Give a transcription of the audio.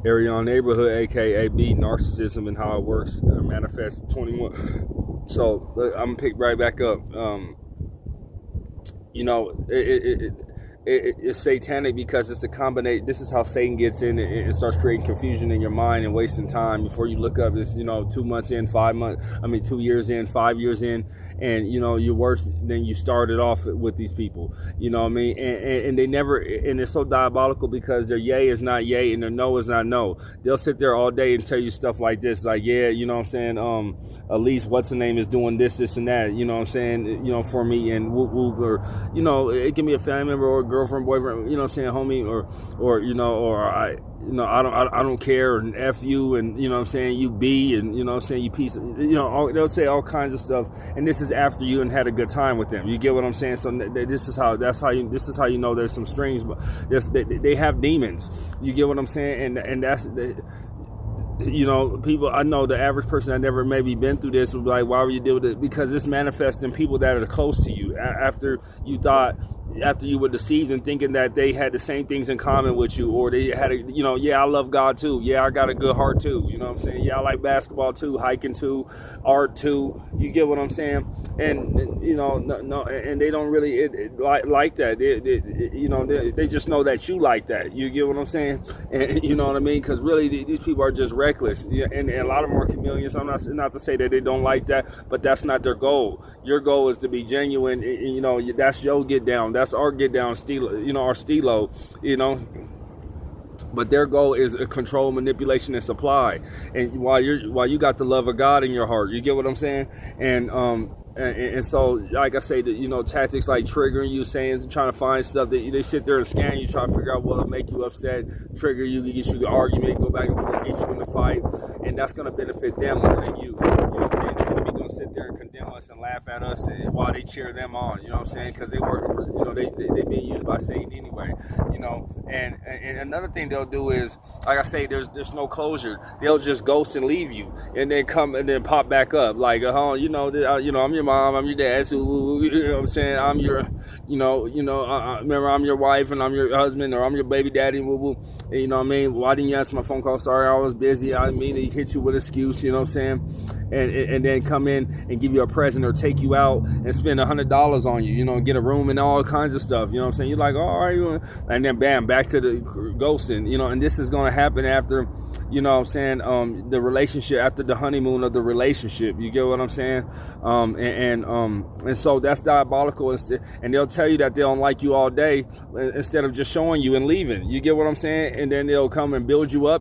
area on neighborhood, aka B, narcissism and how it works, manifest 21. So I'm gonna pick right back up. You know, it's satanic because it's the combination. This is how Satan gets in and starts creating confusion in your mind and wasting time before you look up. It's, 2 months in, 5 months. 2 years in, 5 years in, and you're worse than you started off with these people. You know what I mean? And they never, and it's so diabolical because their yay is not yay and their no is not no. They'll sit there all day and tell you stuff like this, like, yeah, you know what I'm saying? At least what's the name is doing this and that. You know what I'm saying? For me, and whoop whoop, or it can be a family member or a girlfriend, boyfriend. You know what I'm saying, homie, or I don't care, and F you, and you know what I'm saying, you be, and you know what I'm saying, you piece of, they'll say all kinds of stuff, and this is after you and had a good time with them. You get what I'm saying? So this is how you know there's some strings, but they have demons. You get what I'm saying? And that's people, I know the average person that never maybe been through this would be like, why would you deal with it? Because this manifests in people that are close to you. After you were deceived and thinking that they had the same things in common with you, or they had I love God too. Yeah, I got a good heart too. You know what I'm saying? Yeah, I like basketball too, hiking too, art too. You get what I'm saying? And no, and they don't really like that. They just know that you like that. You get what I'm saying? And you know what I mean? Because really, these people are just reckless. Yeah, and a lot of them are chameleons. I'm not to say that they don't like that, but that's not their goal. Your goal is to be genuine. And, that's your get down. That's our get down, our stilo, But their goal is control, manipulation, and supply. And while you got the love of God in your heart, you get what I'm saying? And so, like I say, tactics like triggering you, trying to find stuff that they sit there and scan you, try to figure out what'll make you upset, trigger you, get you to argument, go back and forth, get you in the fight, and that's going to benefit them more than you. You know what I'm saying? The enemy going to sit there and condemn us and laugh at us while they cheer them on. You know what I'm saying? Because they working for, they being used by Satan anyway. And another thing they'll do is, like I say, there's no closure. They'll just ghost and leave you, and then come and then pop back up like, I'm your mom, I'm your dad, so, you know what I'm saying, I'm your, remember, I'm your wife, and I'm your husband, or I'm your baby daddy, woo woo. You know what I mean? Why didn't you answer my phone call? Sorry, I was busy. I didn't mean to hit you with an excuse. You know what I'm saying? And then come in and give you a present or take you out and spend $100 on you. Get a room and all kinds of stuff. You know what I'm saying? You're like, oh, all right, and then bam, back to the ghosting. And this is going to happen after, you know what I'm saying, the relationship, after the honeymoon of the relationship. You get what I'm saying? And so that's diabolical. And they'll tell you that they don't like you all day instead of just showing you and leaving. You get what I'm saying? And then they'll come and build you up.